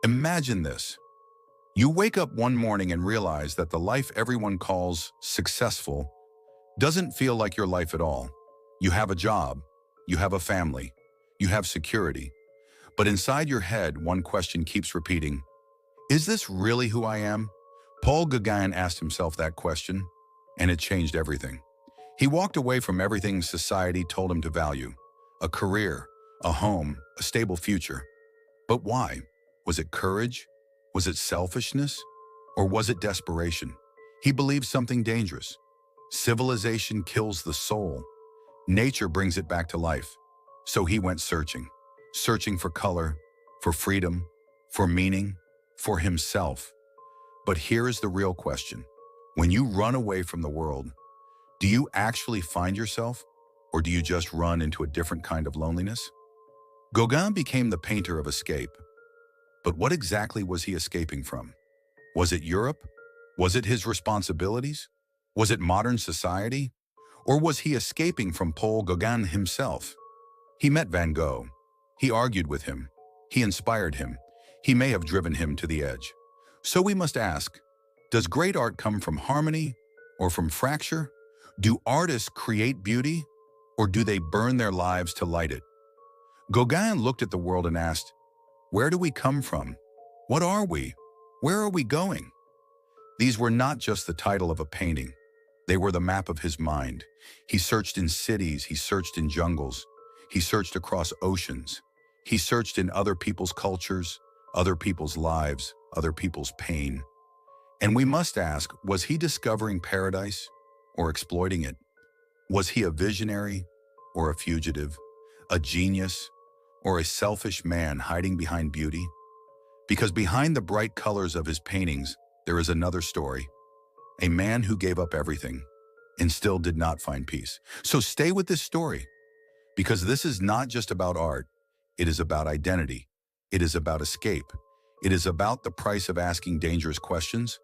Imagine this. You wake up one morning and realize that the life everyone calls successful doesn't feel like your life at all. You have a job, you have a family, you have security. But inside your head, one question keeps repeating, is this really who I am? Paul Gauguin asked himself that question, and it changed everything. He walked away from everything society told him to value, a career, a home, a stable future. But why? Was it courage? Was it selfishness? Or was it desperation? He believed something dangerous. Civilization kills the soul. Nature brings it back to life. So he went searching. Searching for color, for freedom, for meaning, for himself. But here is the real question. When you run away from the world, do you actually find yourself? Or do you just run into a different kind of loneliness? Gauguin became the painter of escape. But what exactly was he escaping from? Was it Europe? Was it his responsibilities? Was it modern society? Or was he escaping from Paul Gauguin himself? He met Van Gogh. He argued with him. He inspired him. He may have driven him to the edge. So we must ask, does great art come from harmony or from fracture? Do artists create beauty or do they burn their lives to light it? Gauguin looked at the world and asked, where do we come from? What are we? Where are we going? These were not just the title of a painting. They were the map of his mind. He searched in cities, he searched in jungles, he searched across oceans. He searched in other people's cultures, other people's lives, other people's pain. And we must ask, was he discovering paradise or exploiting it? Was he a visionary or a fugitive, a genius or a selfish man hiding behind beauty? Because behind the bright colors of his paintings, there is another story. A man who gave up everything and still did not find peace. So stay with this story, because this is not just about art. It is about identity. It is about escape. It is about the price of asking dangerous questions.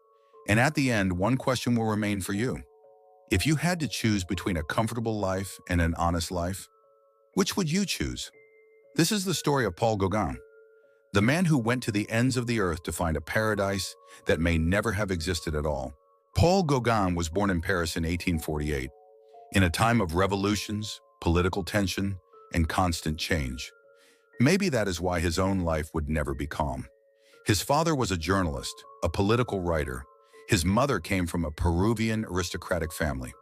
And at the end, one question will remain for you. If you had to choose between a comfortable life and an honest life, which would you choose? This is the story of Paul Gauguin, the man who went to the ends of the earth to find a paradise that may never have existed at all. Paul Gauguin was born in Paris in 1848, in a time of revolutions, political tension, and constant change. Maybe that is why his own life would never be calm. His father was a journalist, a political writer. His mother came from a Peruvian aristocratic family.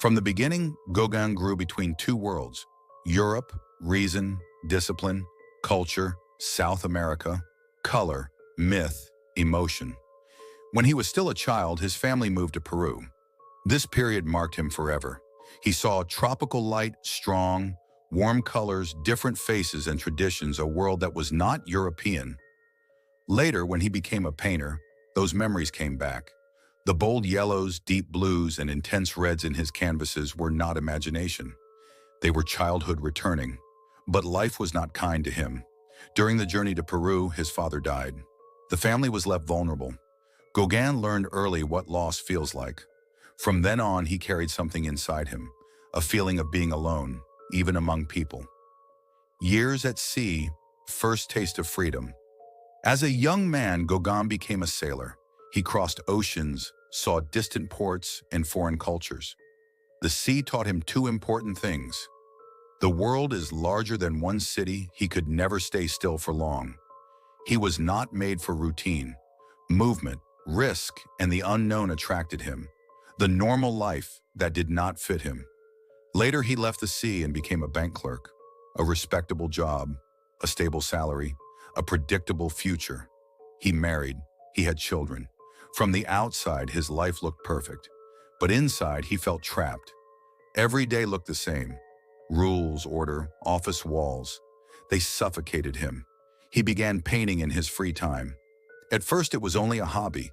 From the beginning, Gauguin grew between two worlds: Europe, reason, discipline; culture, South America, color, myth, emotion. When he was still a child, his family moved to Peru. This period marked him forever. He saw tropical light, strong, warm colors, different faces and traditions, a world that was not European. Later, when he became a painter, those memories came back. The bold yellows, deep blues, and intense reds in his canvases were not imagination. They were childhood returning. But life was not kind to him. During the journey to Peru, his father died. The family was left vulnerable. Gauguin learned early what loss feels like. From then on, he carried something inside him, a feeling of being alone, even among people. Years at sea, first taste of freedom. As a young man, Gauguin became a sailor. He crossed oceans, saw distant ports and foreign cultures. The sea taught him two important things. The world is larger than one city. He could never stay still for long. He was not made for routine. Movement, risk, and the unknown attracted him. The normal life that did not fit him. Later, he left the sea and became a bank clerk. A respectable job, a stable salary, a predictable future. He married. He had children. From the outside, his life looked perfect. But inside, he felt trapped. Every day looked the same. Rules, order, office walls. They suffocated him. He began painting in his free time. At first, it was only a hobby.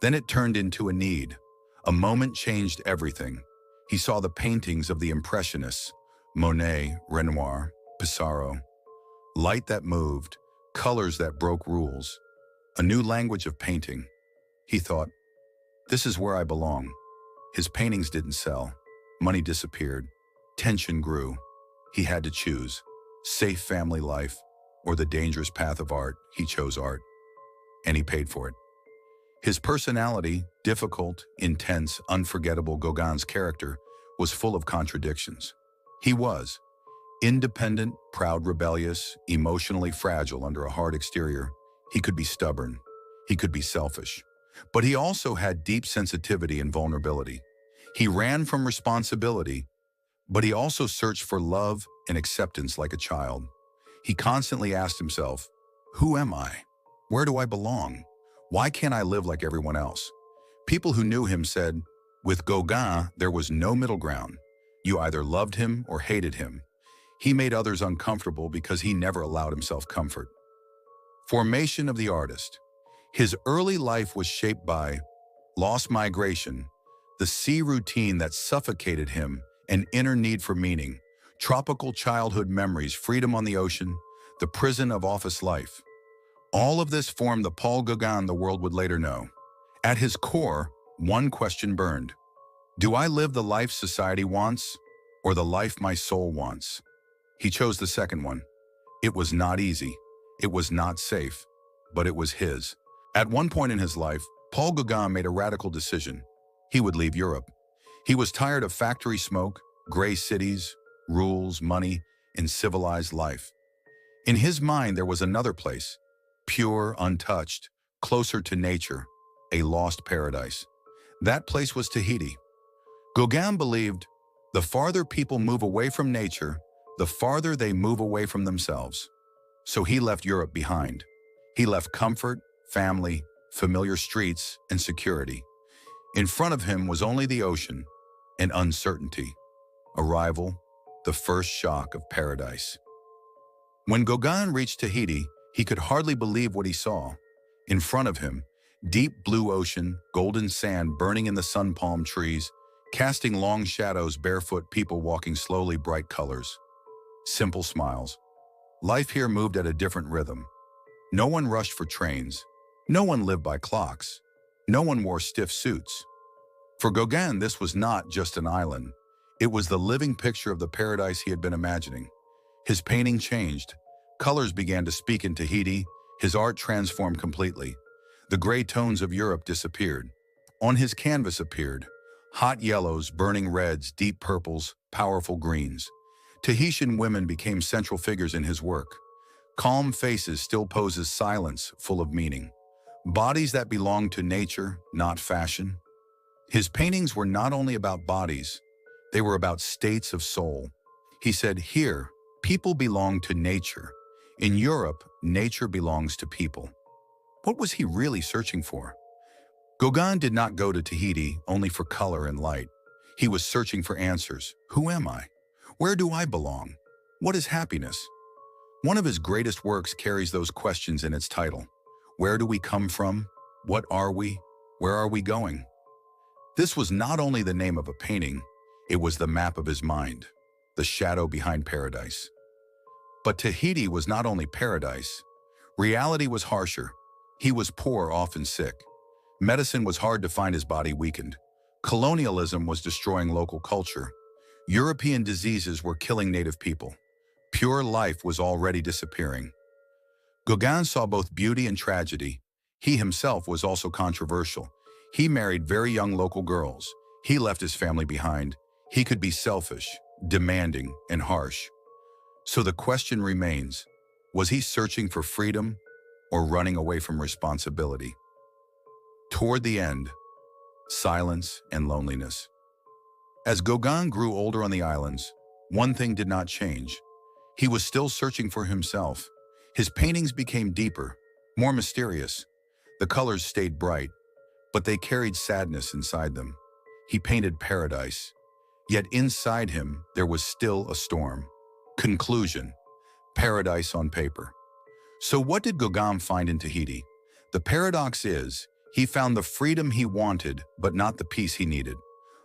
Then it turned into a need. A moment changed everything. He saw the paintings of the Impressionists, Monet, Renoir, Pissarro. Light that moved, colors that broke rules. A new language of painting. He thought, this is where I belong. His paintings didn't sell. Money disappeared. Tension grew. He had to choose. Safe family life or the dangerous path of art. He chose art. and he paid for it. His personality, difficult, intense, unforgettable, Gauguin's character, was full of contradictions. He was independent, proud, rebellious, emotionally fragile under a hard exterior. He could be stubborn. He could be selfish. But he also had deep sensitivity and vulnerability. He ran from responsibility, but he also searched for love and acceptance like a child. He constantly asked himself, who am I? Where do I belong? Why can't I live like everyone else? People who knew him said, with Gauguin, there was no middle ground. You either loved him or hated him. He made others uncomfortable because he never allowed himself comfort. Formation of the artist. His early life was shaped by lost migration, the sea routine that suffocated him, an inner need for meaning, tropical childhood memories, freedom on the ocean, the prison of office life. All of this formed the Paul Gauguin the world would later know. At his core, one question burned. Do I live the life society wants, or the life my soul wants? He chose the second one. It was not easy. It was not safe, but it was his. At one point in his life, Paul Gauguin made a radical decision. He would leave Europe. He was tired of factory smoke, gray cities, rules, money, and civilized life. In his mind, there was another place, pure, untouched, closer to nature, a lost paradise. That place was Tahiti. Gauguin believed, the farther people move away from nature, the farther they move away from themselves. So he left Europe behind. He left comfort, family, familiar streets, and security. In front of him was only the ocean and uncertainty. Arrival, the first shock of paradise. When Gauguin reached Tahiti, he could hardly believe what he saw. In front of him, deep blue ocean, golden sand burning in the sun palm trees, casting long shadows, barefoot people walking slowly, bright colors. Simple smiles. Life here moved at a different rhythm. No one rushed for trains. No one lived by clocks. No one wore stiff suits. For Gauguin, this was not just an island. It was the living picture of the paradise he had been imagining. His painting changed. Colors began to speak in Tahiti. His art transformed completely. The gray tones of Europe disappeared. On his canvas appeared hot yellows, burning reds, deep purples, powerful greens. Tahitian women became central figures in his work. Calm faces, still poses, silence full of meaning. Bodies that belonged to nature, not fashion. His paintings were not only about bodies, they were about states of soul. He said, here, people belong to nature. In Europe, nature belongs to people. What was he really searching for? Gauguin did not go to Tahiti only for color and light. He was searching for answers. Who am I? Where do I belong? What is happiness? One of his greatest works carries those questions in its title. Where do we come from? What are we? Where are we going? This was not only the name of a painting, it was the map of his mind, the shadow behind paradise. But Tahiti was not only paradise. Reality was harsher. He was poor, often sick. Medicine was hard to find, his body weakened. Colonialism was destroying local culture. European diseases were killing native people. Pure life was already disappearing. Gauguin saw both beauty and tragedy. He himself was also controversial. He married very young local girls. He left his family behind. He could be selfish, demanding, and harsh. So the question remains, was he searching for freedom or running away from responsibility? Toward the end, silence and loneliness. As Gauguin grew older on the islands, one thing did not change. He was still searching for himself. His paintings became deeper, more mysterious. The colors stayed bright, but they carried sadness inside them. He painted paradise, yet inside him there was still a storm. Conclusion: paradise on paper. So what did Gauguin find in Tahiti? The paradox is, he found the freedom he wanted, but not the peace he needed.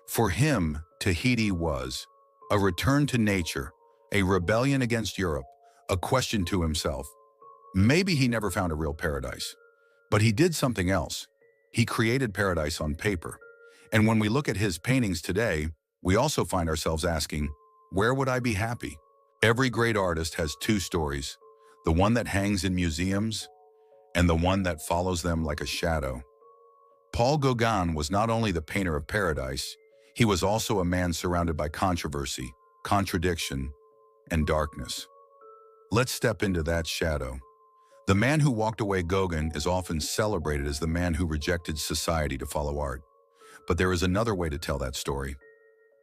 For him, Tahiti was a return to nature, a rebellion against Europe, a question to himself. Maybe he never found a real paradise, but he did something else. He created paradise on paper. And when we look at his paintings today, we also find ourselves asking, where would I be happy? Every great artist has two stories, the one that hangs in museums and the one that follows them like a shadow. Paul Gauguin was not only the painter of paradise, he was also a man surrounded by controversy, contradiction, and darkness. Let's step into that shadow. The man who walked away. Gauguin is often celebrated as the man who rejected society to follow art. But there is another way to tell that story.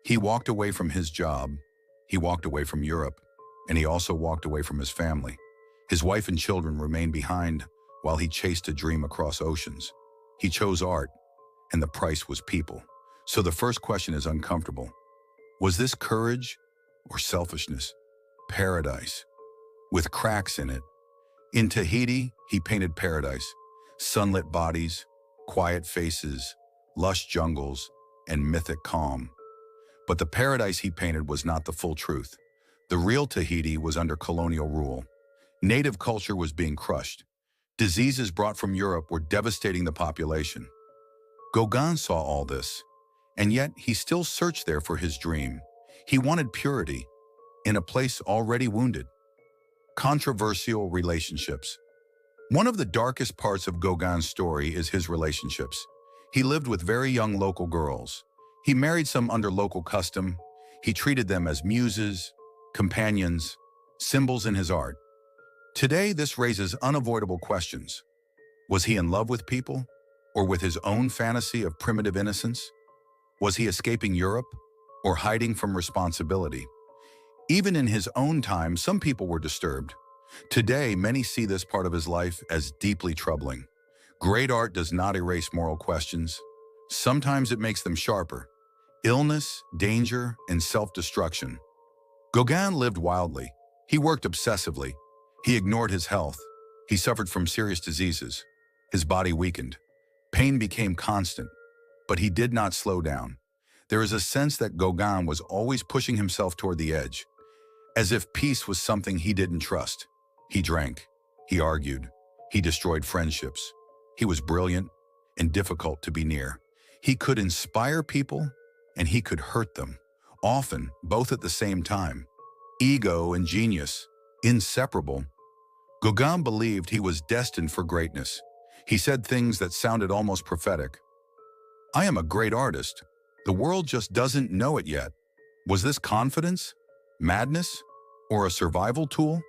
He walked away from his job, he walked away from Europe, and he also walked away from his family. His wife and children remained behind while he chased a dream across oceans. He chose art, and the price was people. So the first question is uncomfortable. Was this courage or selfishness? Paradise, with cracks in it. In Tahiti, he painted paradise, sunlit bodies, quiet faces, lush jungles, and mythic calm. But the paradise he painted was not the full truth. The real Tahiti was under colonial rule. Native culture was being crushed. Diseases brought from Europe were devastating the population. Gauguin saw all this, and yet he still searched there for his dream. He wanted purity in a place already wounded. Controversial relationships. One of the darkest parts of Gauguin's story is his relationships. He lived with very young local girls. He married some under local custom. He treated them as muses, companions, symbols in his art. Today, this raises unavoidable questions. Was he in love with people, or with his own fantasy of primitive innocence? Was he escaping Europe, or hiding from responsibility? Even in his own time, some people were disturbed. Today, many see this part of his life as deeply troubling. Great art does not erase moral questions. Sometimes it makes them sharper. Illness, danger, and self-destruction. Gauguin lived wildly. He worked obsessively. He ignored his health. He suffered from serious diseases. His body weakened. Pain became constant, but he did not slow down. There is a sense that Gauguin was always pushing himself toward the edge, as if peace was something he didn't trust. He drank. He argued. He destroyed friendships. He was brilliant and difficult to be near. He could inspire people, and he could hurt them, often both at the same time. Ego and genius, inseparable. Gauguin believed he was destined for greatness. He said things that sounded almost prophetic. "I am a great artist. The world just doesn't know it yet." Was this confidence, madness, or a survival tool?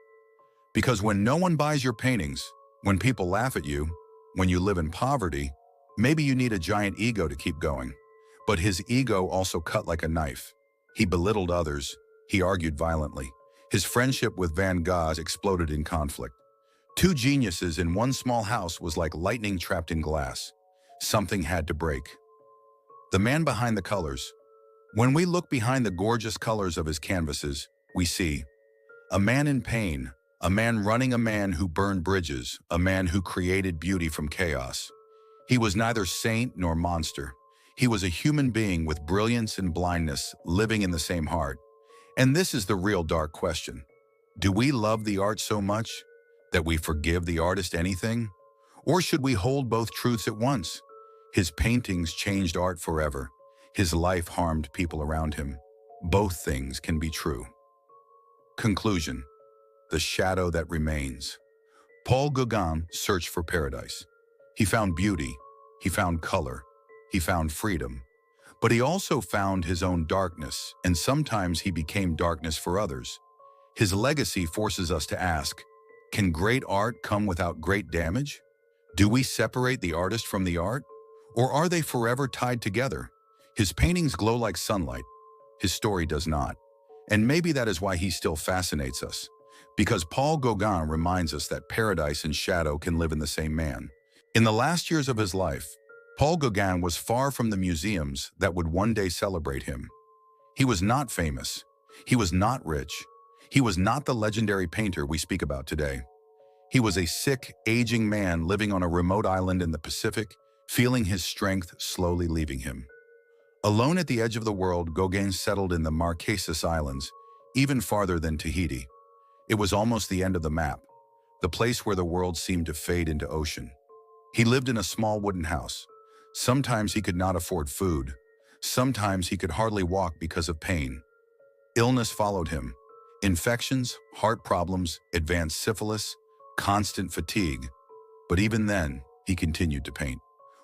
Because when no one buys your paintings, when people laugh at you, when you live in poverty, maybe you need a giant ego to keep going. But his ego also cut like a knife. He belittled others. He argued violently. His friendship with Van Gogh exploded in conflict. Two geniuses in one small house was like lightning trapped in glass. Something had to break. The man behind the colors. When we look behind the gorgeous colors of his canvases, we see a man in pain, a man running, a man who burned bridges, a man who created beauty from chaos. He was neither saint nor monster. He was a human being with brilliance and blindness living in the same heart. And this is the real dark question. Do we love the art so much that we forgive the artist anything? Or should we hold both truths at once? His paintings changed art forever. His life harmed people around him. Both things can be true. Conclusion. The shadow that remains. Paul Gauguin searched for paradise. He found beauty. He found color. He found freedom. But he also found his own darkness, and sometimes he became darkness for others. His legacy forces us to ask, can great art come without great damage? Do we separate the artist from the art? Or are they forever tied together? His paintings glow like sunlight. His story does not. And maybe that is why he still fascinates us. Because Paul Gauguin reminds us that paradise and shadow can live in the same man. In the last years of his life, Paul Gauguin was far from the museums that would one day celebrate him. He was not famous. He was not rich. He was not the legendary painter we speak about today. He was a sick, aging man living on a remote island in the Pacific, feeling his strength slowly leaving him. Alone at the edge of the world, Gauguin settled in the Marquesas Islands, even farther than Tahiti. It was almost the end of the map, the place where the world seemed to fade into ocean. He lived in a small wooden house. Sometimes he could not afford food. Sometimes he could hardly walk because of pain. Illness followed him. Infections, heart problems, advanced syphilis, constant fatigue. But even then, he continued to paint.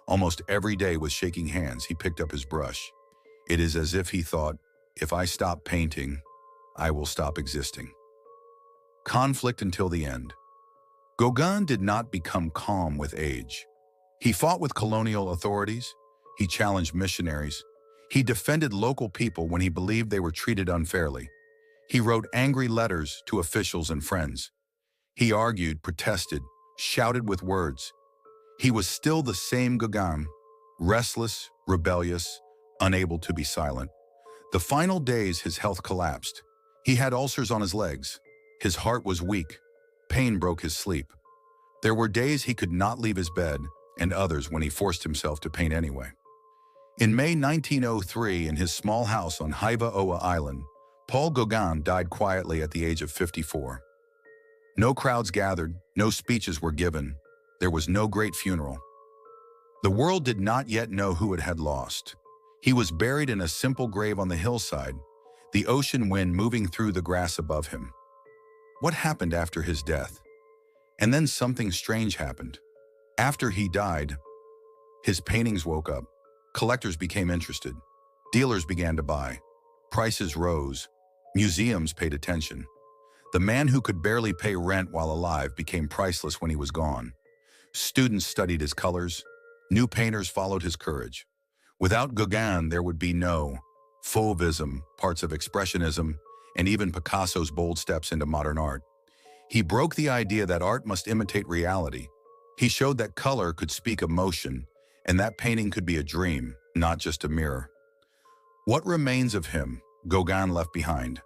Almost every day with shaking hands, he picked up his brush. It is as if he thought, if I stop painting, I will stop existing. Conflict until the end. Gauguin did not become calm with age. He fought with colonial authorities. He challenged missionaries. He defended local people when he believed they were treated unfairly. He wrote angry letters to officials and friends. He argued, protested, shouted with words. He was still the same Gauguin, restless, rebellious, unable to be silent. The final days, his health collapsed. He had ulcers on his legs. His heart was weak. Pain broke his sleep. There were days he could not leave his bed, and others when he forced himself to paint anyway. In May 1903, in his small house on Hiva-Oa Island, Paul Gauguin died quietly at the age of 54. No crowds gathered, no speeches were given. There was no great funeral. The world did not yet know who it had lost. He was buried in a simple grave on the hillside, the ocean wind moving through the grass above him. What happened after his death? And then something strange happened. After he died, his paintings woke up. Collectors became interested. Dealers began to buy. Prices rose. Museums paid attention. The man who could barely pay rent while alive became priceless when he was gone. Students studied his colors. New painters followed his courage. Without Gauguin, there would be no Fauvism, parts of Expressionism, and even Picasso's bold steps into modern art. He broke the idea that art must imitate reality. He showed that color could speak emotion, and that painting could be a dream, not just a mirror. What remains of him, Gauguin left behind?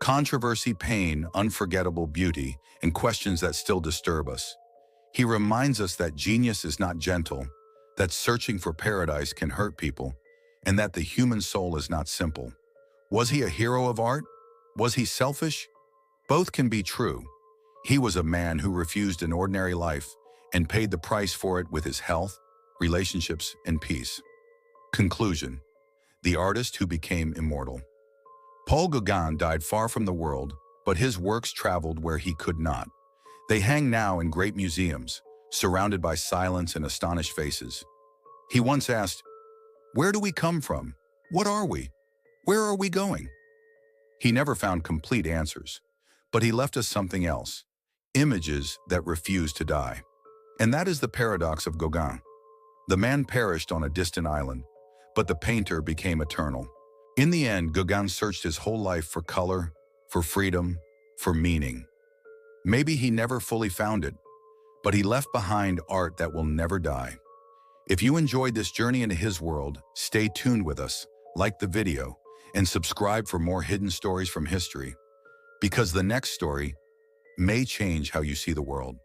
Controversy, pain, unforgettable beauty, and questions that still disturb us. He reminds us that genius is not gentle, that searching for paradise can hurt people, and that the human soul is not simple. Was he a hero of art? Was he selfish? Both can be true. He was a man who refused an ordinary life and paid the price for it with his health, relationships, and peace. Conclusion: the artist who became immortal. Paul Gauguin died far from the world, but his works traveled where he could not. They hang now in great museums, surrounded by silence and astonished faces. He once asked, "Where do we come from? What are we? Where are we going?" He never found complete answers, but he left us something else: images that refuse to die. And that is the paradox of Gauguin. The man perished on a distant island, but the painter became eternal. In the end, Gauguin searched his whole life for color, for freedom, for meaning. Maybe he never fully found it, but he left behind art that will never die. If you enjoyed this journey into his world, stay tuned with us, like the video, and subscribe for more hidden stories from history, because the next story may change how you see the world.